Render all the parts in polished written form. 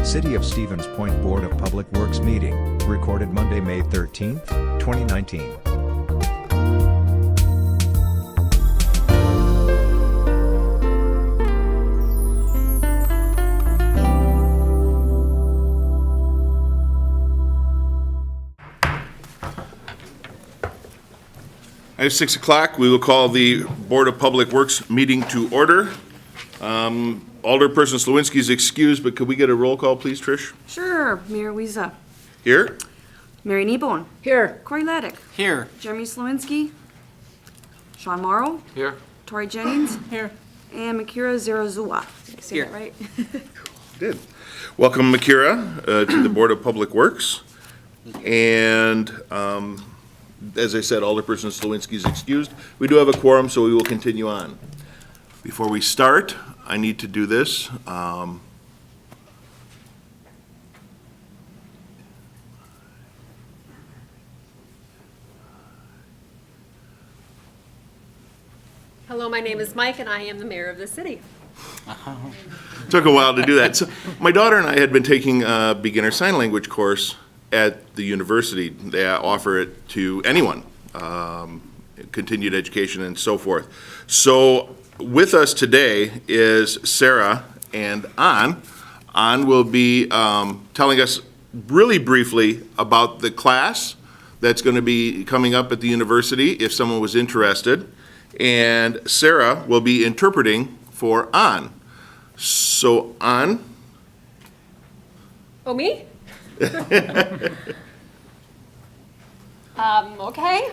City of Stevens Point Board of Public Works meeting, recorded Monday, May 13, 2019. At 6 o'clock, we will call the Board of Public Works meeting to order. Alderperson Slawinski is excused, but could we get a roll call, please, Trish? Sure. Mayor Wiesa. Here? Mary Kneebone. Here. Corey Laddick. Here. Jeremy Slawinski. Sean Morrow. Here. Tori Jennings. Here. And Makira Zarazua. Did I say Here. that right? Did. Welcome, Makira, to the Board of Public Works. And as I said, Alderperson Slawinski is excused. We do have a quorum, so we will continue on. Before we start, I need to do this. Hello, my name is Mike, and I am the mayor of the city. Took a while to do that. So my daughter and I had been taking a beginner sign language course at the university. They offer it to anyone, continued education and so forth. So with us today is Sarah and An. An will be telling us really briefly about the class that's going to be coming up at the university if someone was interested. And Sarah will be interpreting for An. So An. Oh, me? Okay.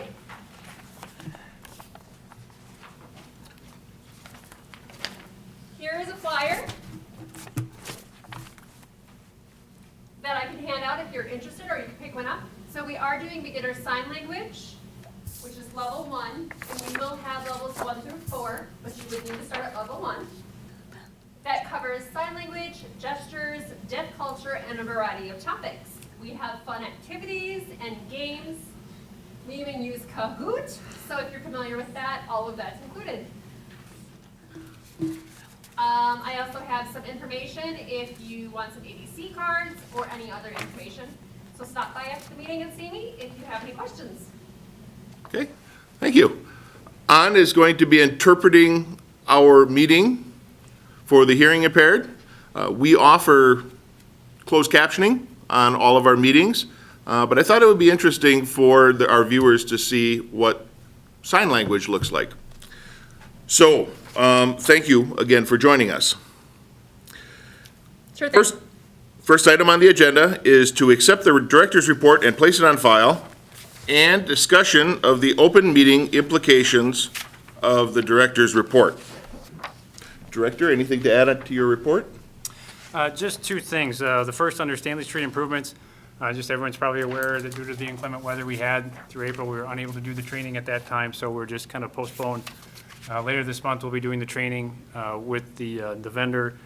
Here is a flyer that I can hand out if you're interested, or you can pick one up. So we are doing beginner sign language, which is level 1, and we will have levels 1 through 4, but you would need to start at level 1. That covers sign language, gestures, deaf culture, and a variety of topics. We have fun activities and games. We even use Kahoot, so if you're familiar with that, all of that's included. I also have some information if you want some ABC cards or any other information. So stop by after the meeting and see me if you have any questions. Okay, thank you. An is going to be interpreting our meeting for the hearing impaired. We offer closed captioning on all of our meetings, but I thought it would be interesting for our viewers to see what sign language looks like. So, thank you again for joining us. Sure thing. First item on the agenda is to accept the director's report and place it on file, and discussion of the open meeting implications of the director's report. Director, anything to add to your report? Just two things. The first, under Stanley Street improvements, just everyone's probably aware that due to the inclement weather we had through April, we were unable to do the training at that time, so we're just kind of postponed. Later this month, we'll be doing the training with the vendor,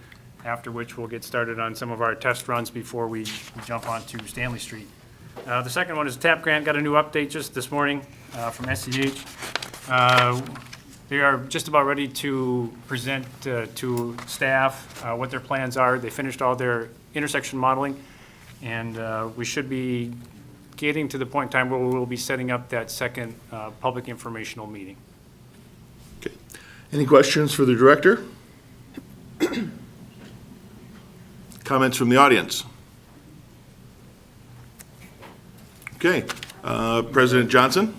after which we'll get started on some of our test runs before we jump onto Stanley Street. The second one is TAP grant. Got a new update just this morning from SEH. They are just about ready to present to staff what their plans are. They finished all their intersection modeling, and we should be getting to the point in time where we will be setting up that second public informational meeting. Okay. Any questions for the director? Comments from the audience? Okay, President Johnson?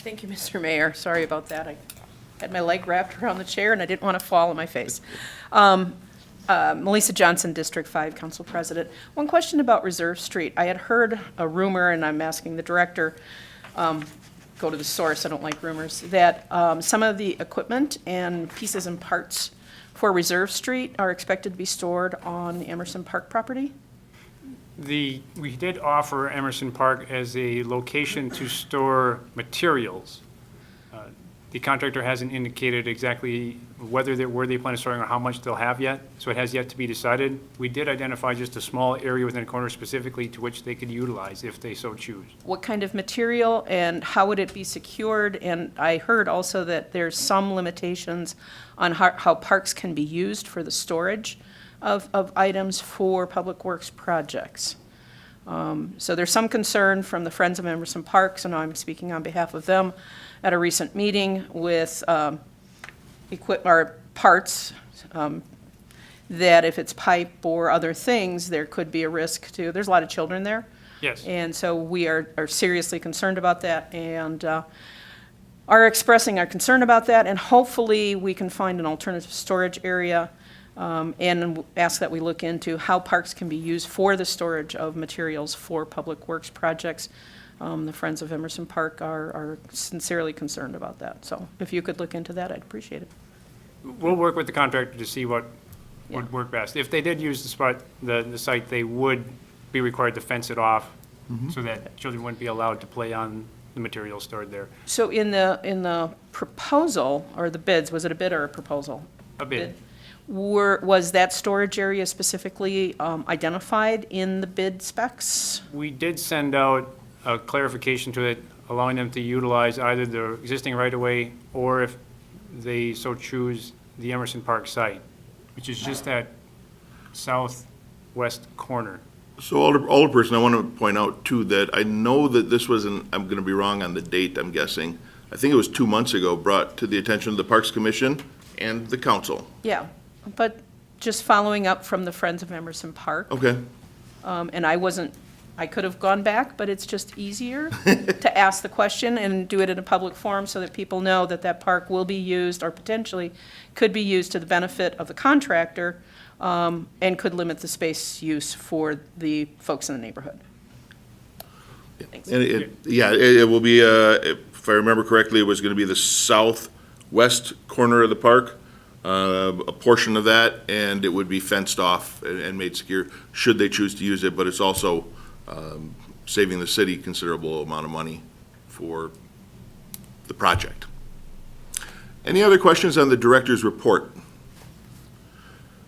Thank you, Mr. Mayor. Sorry about that. I had my leg wrapped around the chair and I didn't want to fall on my face. Melissa Johnson, District 5 Council President. One question about Reserve Street. I had heard a rumor, and I'm asking the director, go to the source, I don't like rumors, that some of the equipment and pieces and parts for Reserve Street are expected to be stored on the Emerson Park property? We did offer Emerson Park as a location to store materials. The contractor hasn't indicated exactly where they plan on storing or how much they'll have yet, so it has yet to be decided. We did identify just a small area within a corner specifically to which they could utilize if they so choose. What kind of material and how would it be secured? And I heard also that there's some limitations on how parks can be used for the storage of items for public works projects. So there's some concern from the Friends of Emerson Parks, and I'm speaking on behalf of them, at a recent meeting with or parts, that if it's pipe or other things, there could be a risk to, there's a lot of children there. Yes. And so we are seriously concerned about that and are expressing our concern about that. And hopefully, we can find an alternative storage area and ask that we look into how parks can be used for the storage of materials for public works projects. The Friends of Emerson Park are sincerely concerned about that. So if you could look into that, I'd appreciate it. We'll work with the contractor to see what would work best. If they did use the site, they would be required to fence it off so that children wouldn't be allowed to play on the material stored there. So in the proposal, or the bids, was it a bid or a proposal? A bid. Was that storage area specifically identified in the bid specs? We did send out a clarification to it, allowing them to utilize either the existing right-of-way or if they so choose, the Emerson Park site, which is just that southwest corner. So Alderperson, I want to point out too that I know that this was I'm going to be wrong on the date, I'm guessing. I think it was 2 months ago, brought to the attention of the Parks Commission and the council. Yeah, but just following up from the Friends of Emerson Park. Okay. And I could have gone back, but it's just easier to ask the question and do it in a public forum so that people know that that park will be used or potentially could be used to the benefit of the contractor and could limit the space use for the folks in the neighborhood. Thanks. And it will be, if I remember correctly, it was going to be the southwest corner of the park, a portion of that, and it would be fenced off and made secure should they choose to use it, but it's also saving the city considerable amount of money for the project. Any other questions on the director's report?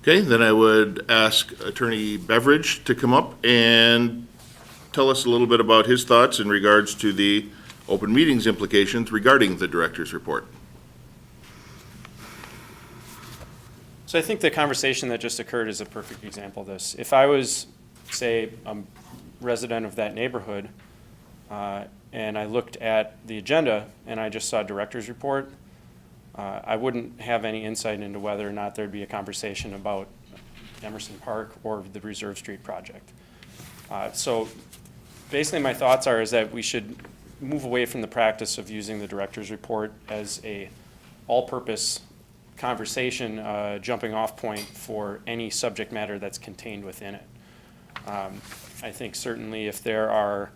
Okay, then I would ask Attorney Beveridge to come up and tell us a little bit about his thoughts in regards to the open meetings implications regarding the director's report. So I think the conversation that just occurred is a perfect example of this. If I was, say, a resident of that neighborhood, and I looked at the agenda and I just saw director's report, I wouldn't have any insight into whether or not there'd be a conversation about Emerson Park or the Reserve Street project. So basically my thoughts is that we should move away from the practice of using the director's report as a all-purpose conversation jumping off point for any subject matter that's contained within it. I think certainly if there are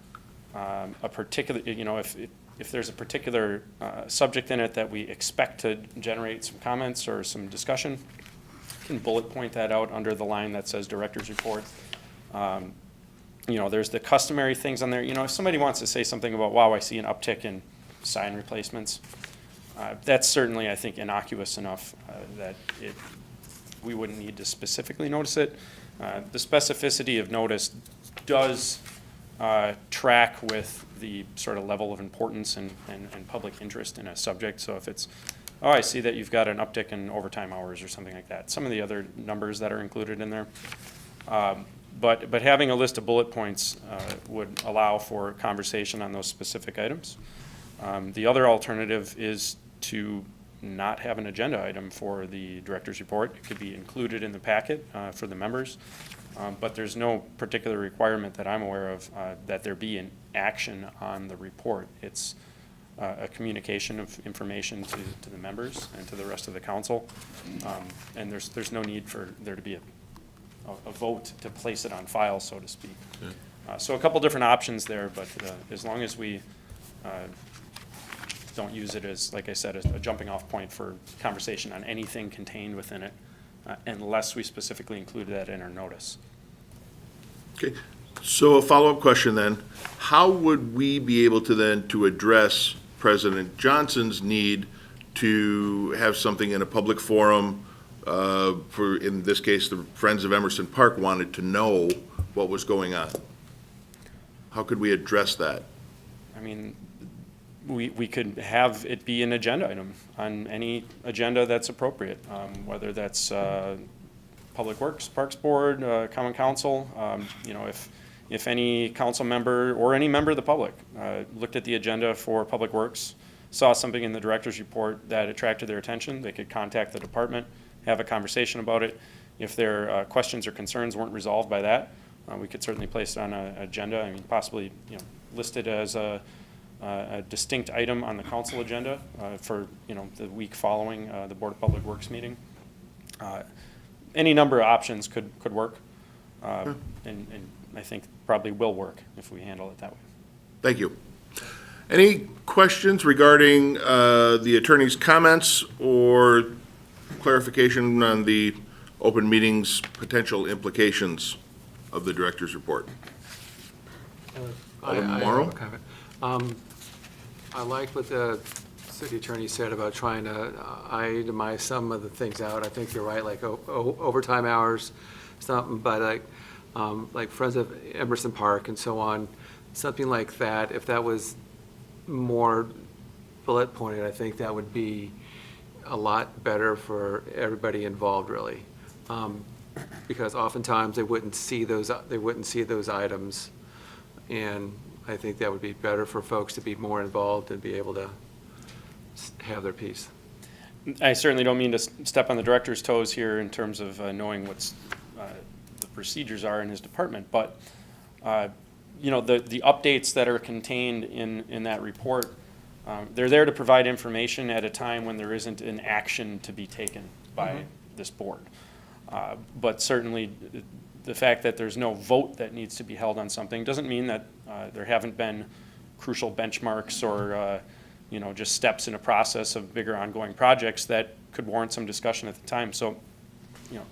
a particular, if there's a particular subject in it that we expect to generate some comments or some discussion, can bullet point that out under the line that says director's report. There's the customary things on there. If somebody wants to say something about, wow, I see an uptick in sign replacements, that's certainly, I think, innocuous enough that we wouldn't need to specifically notice it. The specificity of notice does track with the sort of level of importance and public interest in a subject. So if it's, oh, I see that you've got an uptick in overtime hours or something like that. Some of the other numbers that are included in there. But having a list of bullet points would allow for conversation on those specific items. The other alternative is to not have an agenda item for the director's report. It could be included in the packet for the members, but there's no particular requirement that I'm aware of that there be an action on the report. It's a communication of information to the members and to the rest of the council, and there's no need for there to be a vote to place it on file, so to speak. So a couple different options there, but as long as we don't use it as, like I said, as a jumping off point for conversation on anything contained within it, unless we specifically include that in our notice. Okay, so a follow-up question then. How would we be able to then to address President Johnson's need to have something in a public forum, for, in this case, the Friends of Emerson Park wanted to know what was going on. How could we address that? I mean, we could have it be an agenda item on any agenda that's appropriate, whether that's Public Works, Parks Board, Common Council. You know, if any council member or any member of the public looked at the agenda for Public Works, saw something in the director's report that attracted their attention, they could contact the department, have a conversation about it. If their questions or concerns weren't resolved by that, we could certainly place it on an agenda. I mean, possibly, you know, list it as a distinct item on the council agenda for, you know, the week following the Board of Public Works meeting. Any number of options could work, and I think probably will work if we handle it that way. Thank you. Any questions regarding the attorney's comments or clarification on the open meetings potential implications of the director's report? Alderman Morrow? have a comment. I liked what the city attorney said about trying to itemize some of the things out. I think you're right, like overtime hours, something, but like Friends of Emerson Park and so on, something like that, if that was more bullet pointed, I think that would be a lot better for everybody involved, really. Because oftentimes they wouldn't see those items, and I think that would be better for folks to be more involved and be able to have their piece. I certainly don't mean to step on the director's toes here in terms of knowing what's the procedures are in his department, but you know, the updates that are contained in that report, they're there to provide information at a time when there isn't an action to be taken by this board. But certainly, the fact that there's no vote that needs to be held on something doesn't mean that there haven't been crucial benchmarks or you know, just steps in a process of bigger ongoing projects that could warrant some discussion at the time. So, you know,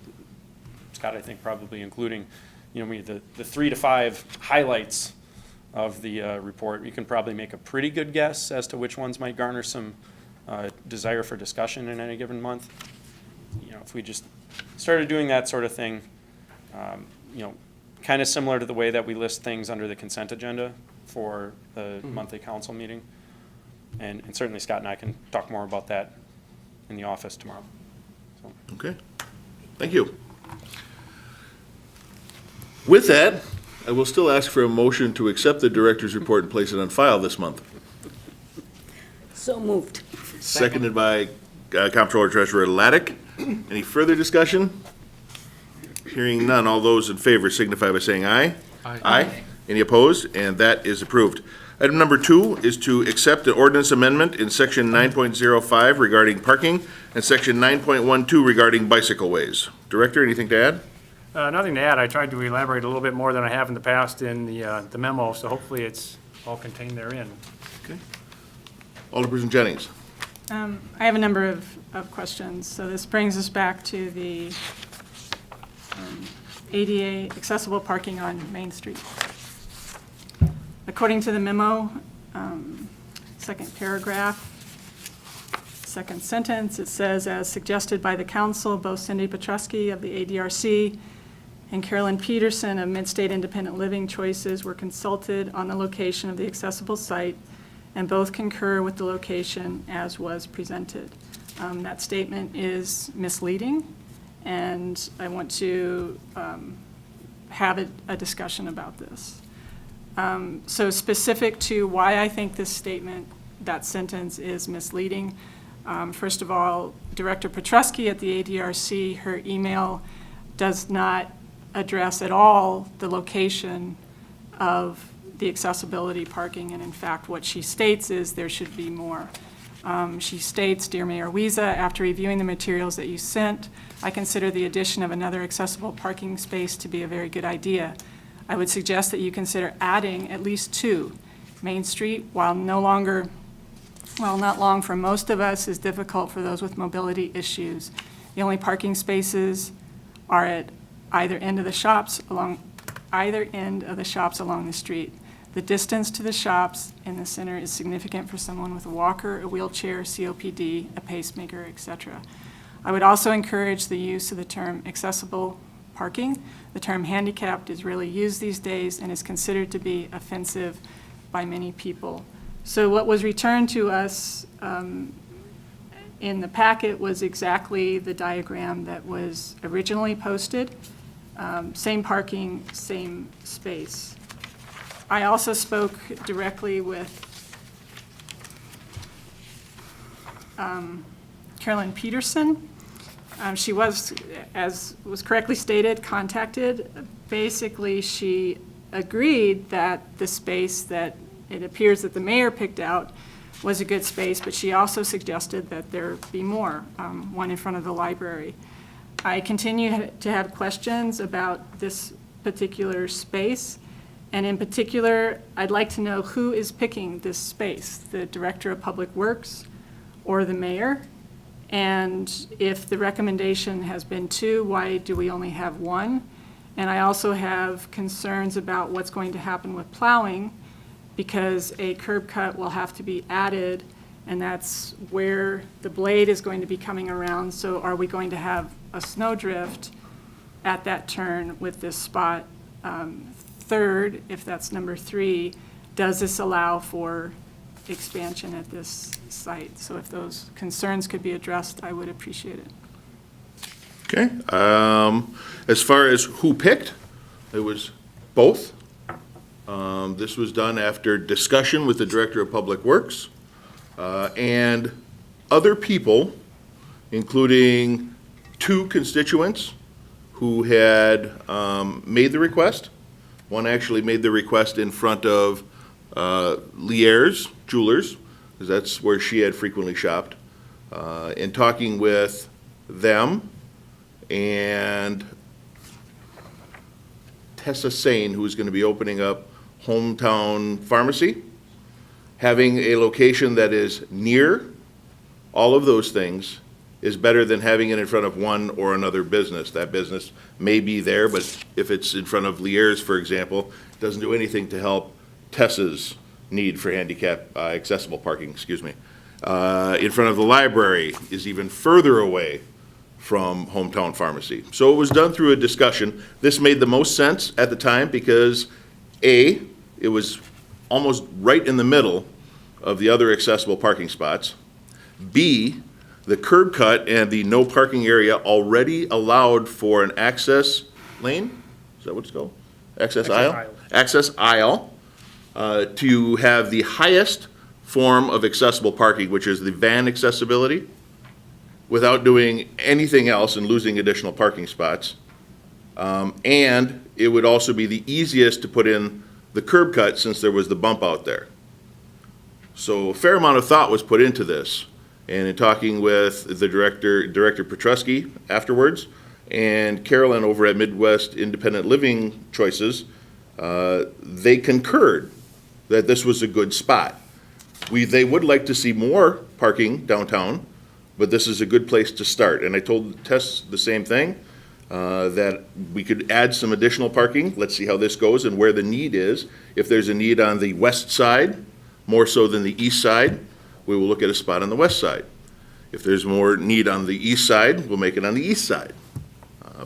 Scott, I think probably including, you know, the 3 to 5 highlights of the report, you can probably make a pretty good guess as to which ones might garner some desire for discussion in any given month. You know, if we just started doing that sort of thing, you know, kind of similar to the way that we list things under the consent agenda for the monthly council meeting. And certainly Scott and I can talk more about that in the office tomorrow. So. Okay, thank you. With that, I will still ask for a motion to accept the director's report and place it on file this month. So moved. Seconded by Comptroller Treasurer Laddick. Any further discussion? Hearing none, all those in favor signify by saying aye. Aye. Any opposed? And that is approved. Item number 2 is to accept an ordinance amendment in section 9.05 regarding parking and section 9.12 regarding bicycle ways. Director, anything to add? Nothing to add. I tried to elaborate a little bit more than I have in the past in the memo, so hopefully it's all contained therein. Okay. Alderperson Jennings. I have a number of questions. So this brings us back to the ADA accessible parking on Main Street. According to the memo, second paragraph, second sentence, it says, as suggested by the council, both Cindy Petruski of the ADRC and Carolyn Peterson of Midstate Independent Living Choices were consulted on the location of the accessible site, and both concur with the location as was presented. That statement is misleading, and I want to have a discussion about this. So specific to why I think this statement, that sentence is misleading, first of all, Director Petruski at the ADRC, her email does not address at all the location of the accessibility parking, and in fact, what she states is there should be more. She states, Dear Mayor Wiesa, after reviewing the materials that you sent, I consider the addition of another accessible parking space to be a very good idea. I would suggest that you consider adding at least 2. Main Street, while not long for most of us, is difficult for those with mobility issues. The only parking spaces are at either end of the shops along the street. The distance to the shops in the center is significant for someone with a walker, a wheelchair, COPD, a pacemaker, etc. I would also encourage the use of the term accessible parking. The term handicapped is rarely used these days and is considered to be offensive by many people. So what was returned to us in the packet was exactly the diagram that was originally posted. Same parking, same space. I also spoke directly with Carolyn Peterson. She was, as was correctly stated, contacted. Basically, she agreed that the space that it appears that the mayor picked out was a good space, but she also suggested that there be more, one in front of the library. I continue to have questions about this particular space, and in particular, I'd like to know who is picking this space, the Director of Public Works or the mayor? And if the recommendation has been 2, why do we only have 1? And I also have concerns about what's going to happen with plowing, because a curb cut will have to be added, and that's where the blade is going to be coming around. So are we going to have a snowdrift at that turn with this spot? Third, if that's number 3, does this allow for expansion at this site? So if those concerns could be addressed, I would appreciate it. Okay. As far as who picked, it was both. This was done after discussion with the Director of Public Works and other people, including 2 constituents who had made the request. One actually made the request in front of Lier's Jewelers, because that's where she had frequently shopped. In talking with them and Tessa Sane, who is going to be opening up Hometown Pharmacy, having a location that is near all of those things is better than having it in front of one or another business. That business may be there, but if it's in front of Lier's, for example, it doesn't do anything to help Tessa's need for accessible parking, excuse me. In front of the library is even further away from Hometown Pharmacy. So it was done through a discussion. This made the most sense at the time because A, it was almost right in the middle of the other accessible parking spots. B, the curb cut and the no parking area already allowed for an access lane, is that what it's called? Access aisle? Access aisle, to have the highest form of accessible parking, which is the van accessibility, without doing anything else and losing additional parking spots. And it would also be the easiest to put in the curb cut since there was the bump out there. So a fair amount of thought was put into this. And in talking with the Director Petrusky afterwards, and Carolyn over at Midwest Independent Living Choices, they concurred that this was a good spot. They would like to see more parking downtown, but this is a good place to start. And I told Tess the same thing, that we could add some additional parking. Let's see how this goes and where the need is. If there's a need on the west side, more so than the east side, we will look at a spot on the west side. If there's more need on the east side, we'll make it on the east side.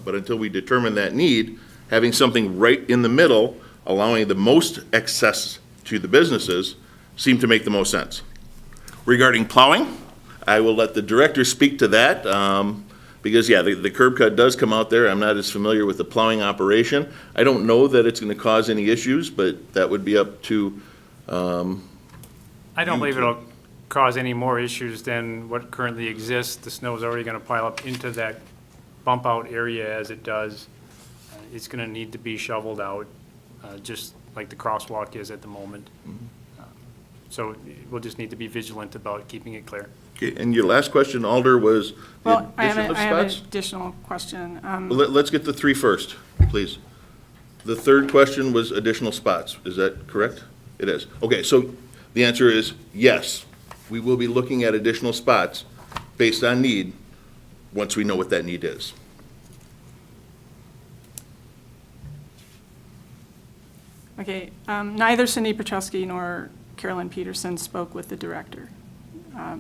But until we determine that need, having something right in the middle, allowing the most access to the businesses, seemed to make the most sense. Regarding plowing, I will let the director speak to that, because, yeah, the curb cut does come out there. I'm not as familiar with the plowing operation. I don't know that it's going to cause any issues, but that would be up to I don't believe it'll cause any more issues than what currently exists. The snow is already going to pile up into that bump out area as it does. It's going to need to be shoveled out, just like the crosswalk is at the moment. So we'll just need to be vigilant about keeping it clear. Okay, and your last question, Alder, was the Well, I addition of have an spots? additional question. Well, let's get the 3 first, please. The third question was additional spots. Is that correct? It is. Okay, so the answer is yes. We will be looking at additional spots based on need once we know what that need is. Okay, neither Cindy Petrusky nor Carolyn Peterson spoke with the director.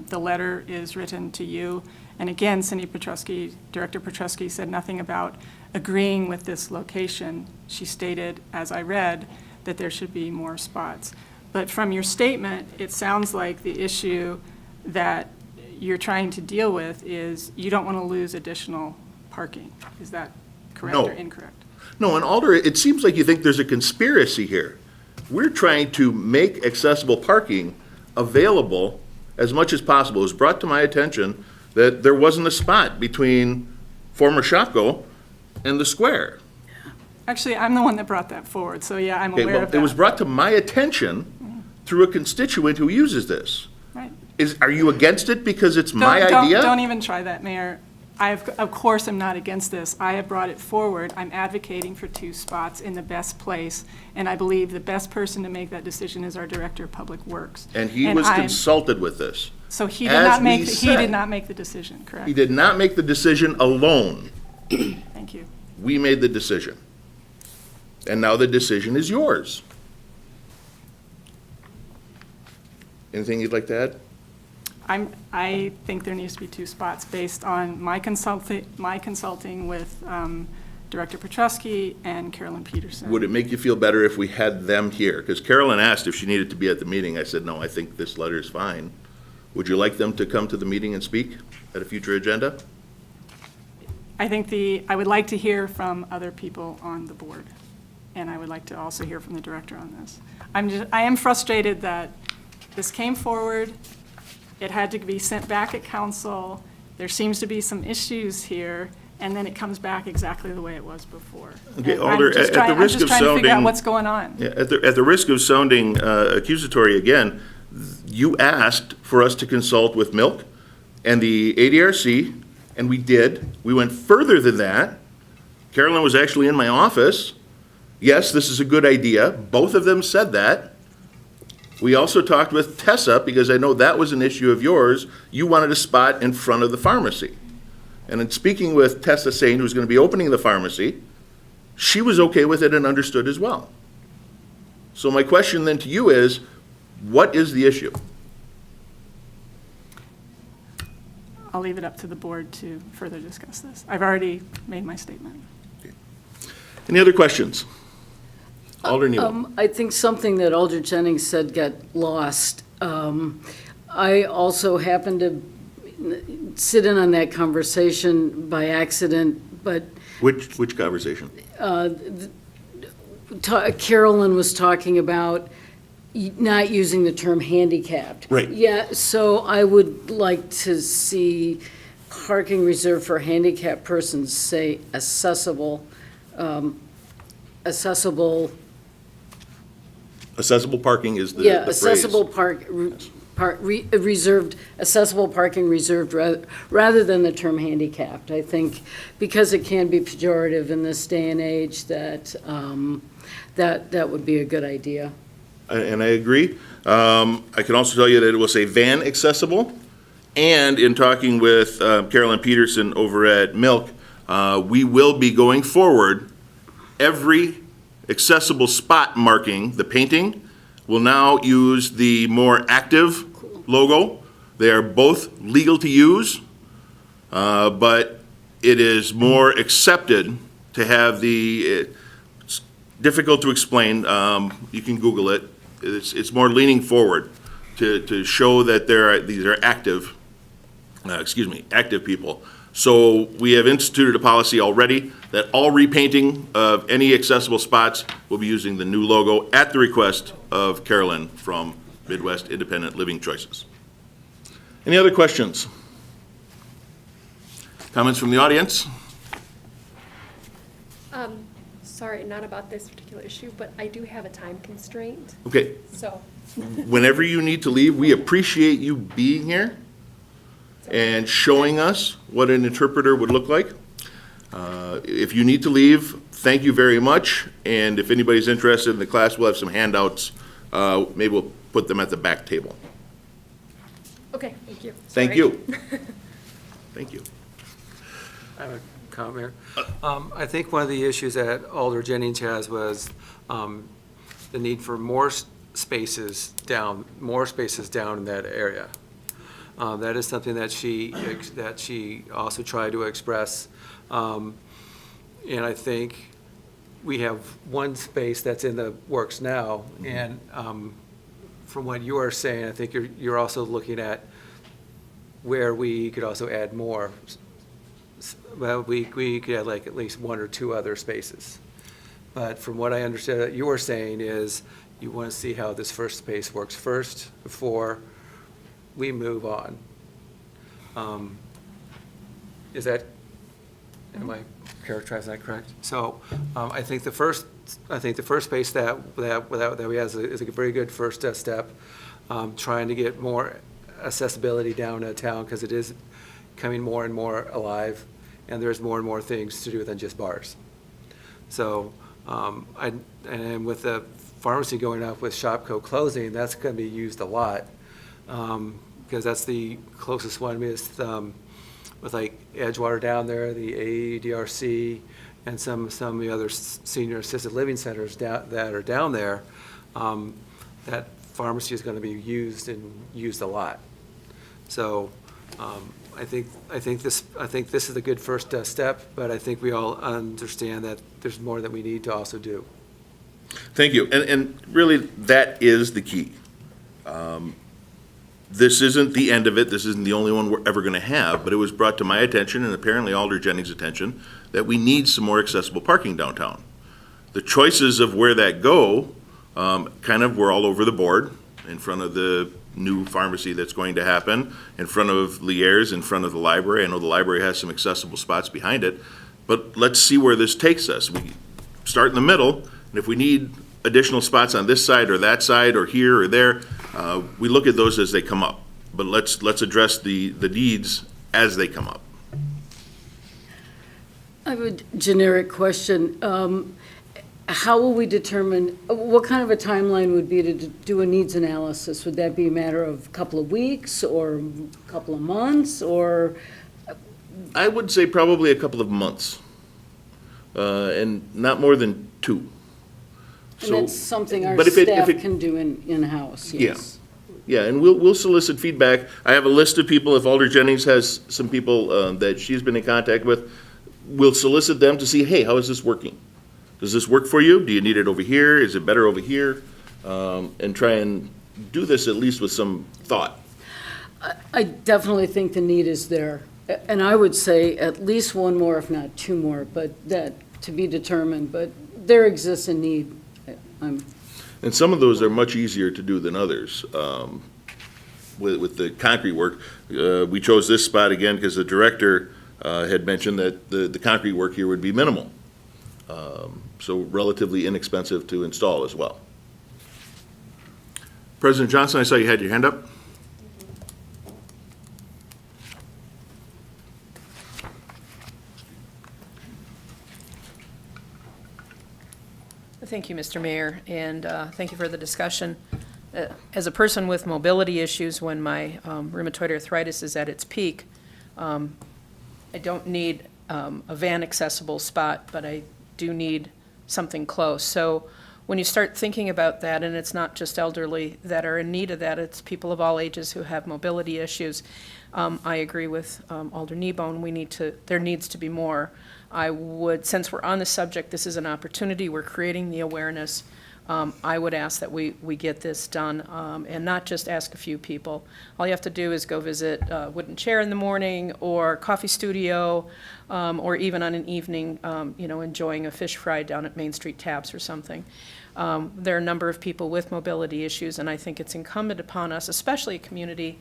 The letter is written to you, and again, Cindy Petrusky, Director Petrusky said nothing about agreeing with this location. She stated, as I read, that there should be more spots. But from your statement, it sounds like the issue that you're trying to deal with is you don't want to lose additional parking. Is that correct No. or incorrect? No, and Alder, it seems like you think there's a conspiracy here. We're trying to make accessible parking available as much as possible. It was brought to my attention that there wasn't a spot between former Shopko and the square. Actually, I'm the one that brought that forward, so yeah, I'm Okay, aware well, of it was that. brought to my attention through a constituent who uses this. Right. Are you against it because it's my Don't- idea? Don't even try that, Mayor. Of course, I'm not against this. I have brought it forward. I'm advocating for 2 spots in the best place, and I believe the best person to make that decision is our Director of Public Works. And he was I'm- consulted with this. So he as did not we make, he said. did not make the decision, correct? He did not make the decision alone. Thank you. We made the decision. And now the decision is yours. Anything you'd like to add? I think there needs to be 2 spots based on my consulting with Director Petrusky and Carolyn Peterson. Would it make you feel better if we had them here? Because Carolyn asked if she needed to be at the meeting. I said, no, I think this letter is fine. Would you like them to come to the meeting and speak at a future agenda? I think I would like to hear from other people on the board, and I would like to also hear from the director on this. I am frustrated that this came forward, it had to be sent back at council, there seems to be some issues here, and then it comes back exactly the way it was before. Okay, And Alder, I'm just at the trying- risk of I'm just trying to figure out sounding- what's going on. Yeah, at the risk of sounding accusatory again, you asked for us to consult with Milk and the ADRC, and we did. We went further than that. Carolyn was actually in my office. Yes, this is a good idea. Both of them said that. We also talked with Tessa, because I know that was an issue of yours. You wanted a spot in front of the pharmacy. And in speaking with Tessa Sain, who's going to be opening the pharmacy, she was okay with it and understood as well. So my question then to you is, what is the issue? I'll leave it up to the board to further discuss this. I've already made my statement. Any other questions? Alder Newell. I think something that Alder Jennings said got lost. I also happened to sit in on that conversation by accident, but Which conversation? Carolyn was talking about not using the term handicapped. Right. Yeah, so I would like to see parking reserved for handicapped persons, say accessible, accessible. Accessible parking is the Yeah, phrase. accessible reserved, accessible parking reserved rather than the term handicapped. I think because it can be pejorative in this day and age that, that would be a good idea. And I agree. I can also tell you that it will say van accessible. And in talking with Carolyn Peterson over at Milk, we will be going forward, every accessible spot marking, the painting, will now use the more active logo. They are both legal to use, but it is more accepted to have it's difficult to explain. You can Google it. It's more leaning forward to show that these are active, active people. So we have instituted a policy already that all repainting of any accessible spots will be using the new logo at the request of Carolyn from Midwest Independent Living Choices. Any other questions? Comments from the audience? Sorry, not about this particular issue, but I do have a time constraint, Okay, so. whenever you need to leave, we appreciate you being here and showing us what an interpreter would look like. If you need to leave, thank you very much. And if anybody's interested in the class, we'll have some handouts. Maybe we'll put them at the back table. Okay, thank you. Thank Sorry. you. Thank you. I have a comment, Mayor. I think one of the issues that Alder Jennings has was the need for more spaces down in that area. That is something that she also tried to express. And I think we have one space that's in the works now, and from what you are saying, I think you're also looking at where we could also add more. Well, we could add like at least one or two other spaces. But from what I understand that you were saying is you want to see how this first space works first before we move on. Is that, am I characterizing that correct? So I think the first space that we have is a very good first step, trying to get more accessibility down to town because it is becoming more and more alive, and there's more and more things to do than just bars. So, and with the pharmacy going up with Shopko closing, that's going to be used a lot, because that's the closest one with like Edgewater down there, the ADRC, and some of the other senior assisted living centers that are down there. That pharmacy is going to be used a lot. So, I think this is a good first step, but I think we all understand that there's more that we need to also do. Thank you. And really, that is the key. This isn't the end of it. This isn't the only one we're ever going to have, but it was brought to my attention and apparently Alder Jennings' attention that we need some more accessible parking downtown. The choices of where that go kind of were all over the board, in front of the new pharmacy that's going to happen, in front of Lier's, in front of the library. I know the library has some accessible spots behind it, but let's see where this takes us. We start in the middle, and if we need additional spots on this side or that side or here or there, we look at those as they come up. But let's address the needs as they come up. I have a generic question. How will we determine, what kind of a timeline would be to do a needs analysis? Would that be a matter of a couple of weeks or a couple of months, or? I would say probably a couple of months, and not more than 2. And that's something our but if staff it- can do in-house, Yeah. yes. Yeah, and we'll solicit feedback. I have a list of people, if Alder Jennings has some people that she's been in contact with, we'll solicit them to see, hey, how is this working? Does this work for you? Do you need it over here? Is it better over here? And try and do this at least with some thought. I definitely think the need is there. And I would say at least one more, if not 2 more, but that to be determined. But there exists a need. And some of those are much easier to do than others. With the concrete work, we chose this spot again because the director had mentioned that the concrete work here would be minimal. So relatively inexpensive to install as well. President Johnson, I saw you had your hand up. Thank you, Mr. Mayor, and thank you for the discussion. As a person with mobility issues, when my rheumatoid arthritis is at its peak, I don't need a van-accessible spot, but I do need something close. So when you start thinking about that, and it's not just elderly that are in need of that, it's people of all ages who have mobility issues, I agree with Alder Kneebone. There needs to be more. I would, since we're on the subject, this is an opportunity, we're creating the awareness. I would ask that we get this done, and not just ask a few people. All you have to do is go visit Wooden Chair in the morning, or Coffee Studio, or even on an evening, enjoying a fish fry down at Main Street Taps or something. There are a number of people with mobility issues, and I think it's incumbent upon us, especially a community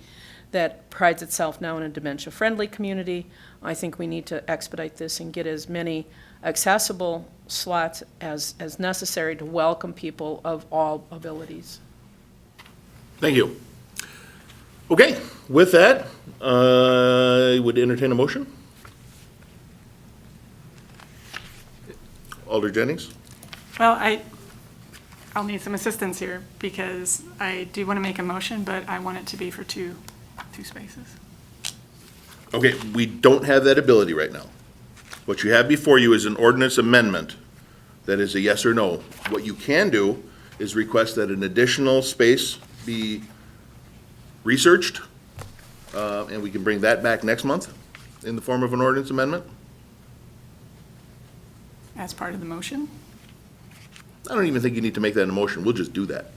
that prides itself now in a dementia-friendly community. I think we need to expedite this and get as many accessible slots as necessary to welcome people of all abilities. Thank you. Okay, with that, I would entertain a motion. Alder Jennings? Well, I'll need some assistance here, because I do want to make a motion, but I want it to be for two spaces. Okay, we don't have that ability right now. What you have before you is an ordinance amendment that is a yes or no. What you can do is request that an additional space be researched, and we can bring that back next month in the form of an ordinance amendment. As part of the motion? I don't even think you need to make that a motion, we'll just do that.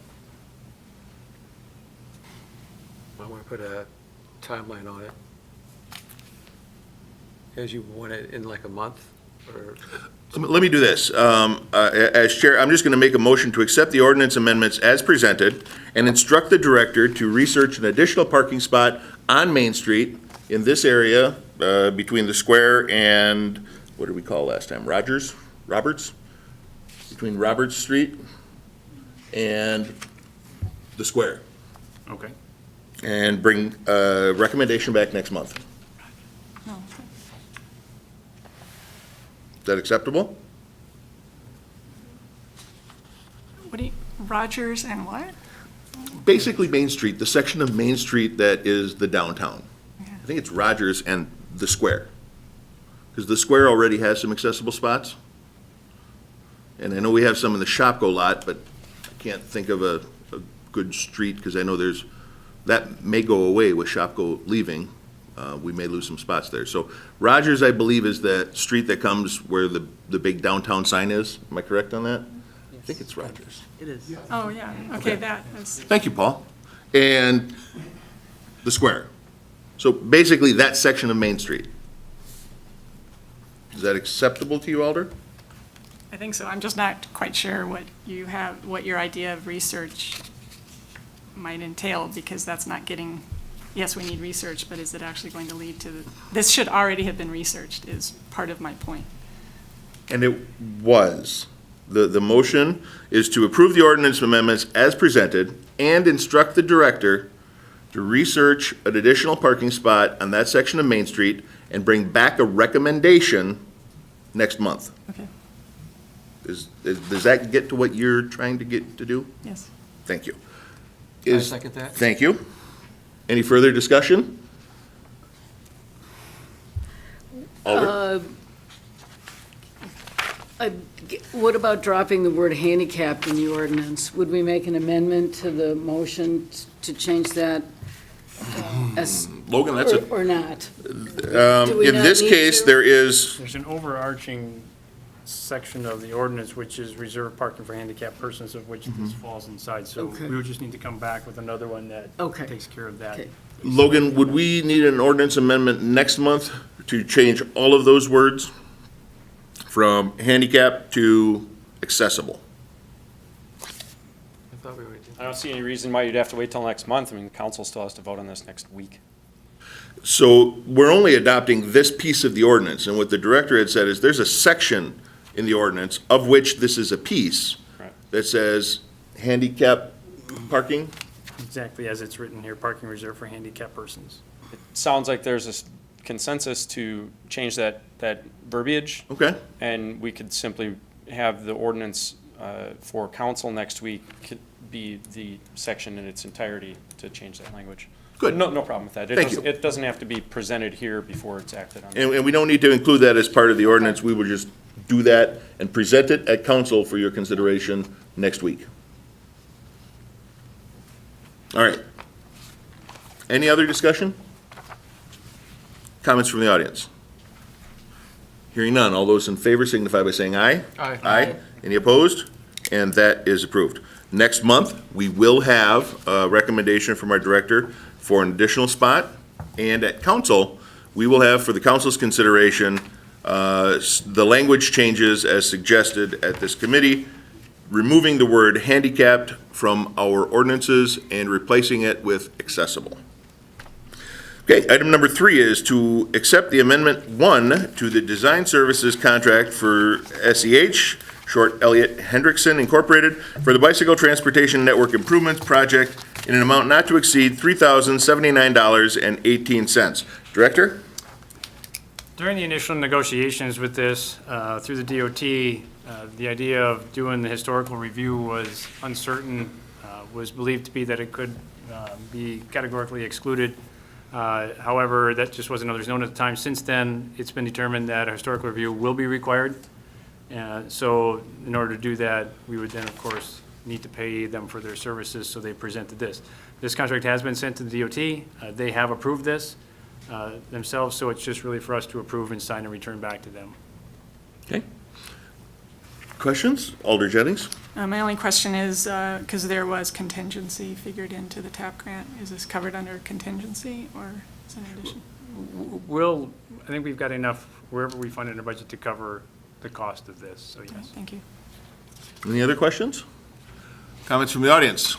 I want to put a timeline on it. As you want it in like a month, or? Let me do this. As chair, I'm just going to make a motion to accept the ordinance amendments as presented and instruct the director to research an additional parking spot on Main Street in this area between the square and, what did we call last time, Roberts? Between Roberts Street and the square. Okay. And bring a recommendation back next month. No. Is that acceptable? What do you, Rogers and what? Basically Main Street, the section of Main Street that is the downtown. I think it's Rogers and the square. Because the square already has some accessible spots. And I know we have some in the Shopko lot, but I can't think of a good street, because I know that may go away with Shopko leaving. We may lose some spots there. So Rogers, I believe, is the street that comes where the big downtown sign is. Am I correct on that? I think it's Rogers. Oh, yeah, okay, that is, Thank you, Paul. And the square. So basically, that section of Main Street. Is that acceptable to you, Alder? I think so. I'm just not quite sure what you have, what your idea of research might entail, because that's not getting, yes, we need research, but is it actually going to lead to, this should already have been researched, is part of my point. And it was. The motion is to approve the ordinance amendments as presented and instruct the director to research an additional parking spot on that section of Main Street and bring back a recommendation next month. Okay, Does that get to what you're trying to get to do? yes. Thank you. I second that. Thank you. Any further discussion? Alder? What about dropping the word handicapped in the ordinance? Would we make an amendment to the motion to change that? Logan, that's Or not? in this case, there is, There's an overarching section of the ordinance which is reserved parking for handicapped persons, of which this falls inside. So Okay. we would just need to come back with another one that Okay. takes care of that. Okay. Logan, would we need an ordinance amendment next month to change all of those words from handicap to accessible? I thought we were. I don't see any reason why you'd have to wait till next month. I mean, the council still has to vote on this next week. So we're only adopting this piece of the ordinance, and what the director had said is there's a section in the ordinance of which this is a piece Right. that says handicap parking. Exactly as it's written here, parking reserved for handicapped persons. It sounds like there's a consensus to change that verbiage, Okay, and we could simply have the ordinance for council next week be the section in its entirety to change that language. Good. No problem with that. Thank you. It doesn't have to be presented here before it's acted on. and we don't need to include that as part of the ordinance. We will just do that and present it at council for your consideration next week. All right. Any other discussion? Comments from the audience? Hearing none. All those in favor signify by saying aye. Aye. Aye. Any opposed? And that is approved. Next month, we will have a recommendation from our director for an additional spot. And at council, we will have for the council's consideration, the language changes as suggested at this committee, removing the word handicapped from our ordinances and replacing it with accessible. Okay, item number 3 is to accept the Amendment 1 to the design services contract for SEH, short Elliott Hendrickson Incorporated, for the Bicycle Transportation Network Improvements Project in an amount not to exceed $3,079.18. Director? During the initial negotiations with this, through the DOT, the idea of doing the historical review was uncertain, was believed to be that it could be categorically excluded. However, that just wasn't always known at the time. Since then, it's been determined that a historical review will be required. So in order to do that, we would then, of course, need to pay them for their services, so they presented this. This contract has been sent to the DOT. They have approved this themselves, so it's just really for us to approve and sign and return back to them. Okay. Questions? Alder Jennings? My only question is, because there was contingency figured into the TAP grant, is this covered under contingency or is it an addition? I think we've got enough wherever we fund in our budget to cover the cost of this, so yes. Thank you. Any other questions? Comments from the audience?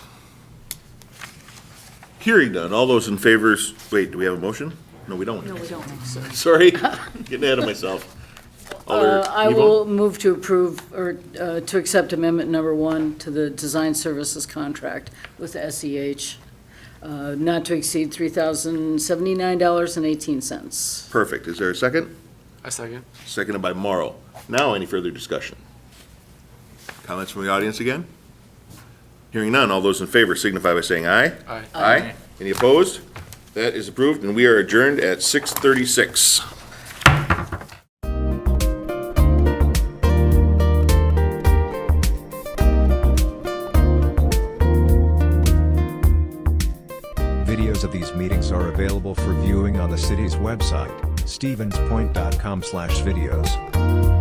Hearing none. All those in favor, wait, do we have a motion? No, we don't. No, we don't. Sorry, getting ahead of myself. Alder I Neville? will move to approve, or to accept amendment number 1 to the design services contract with SEH, not to exceed $3,079.18. Perfect. Is there a second? I second. Seconded by Morrow. Now, any further discussion? Comments from the audience again? Hearing none. All those in favor signify by saying aye. Aye. Aye. Any opposed? That is approved, and we are adjourned at 6:36. Videos of these meetings are available for viewing on the city's website, stevenspoint.com/videos.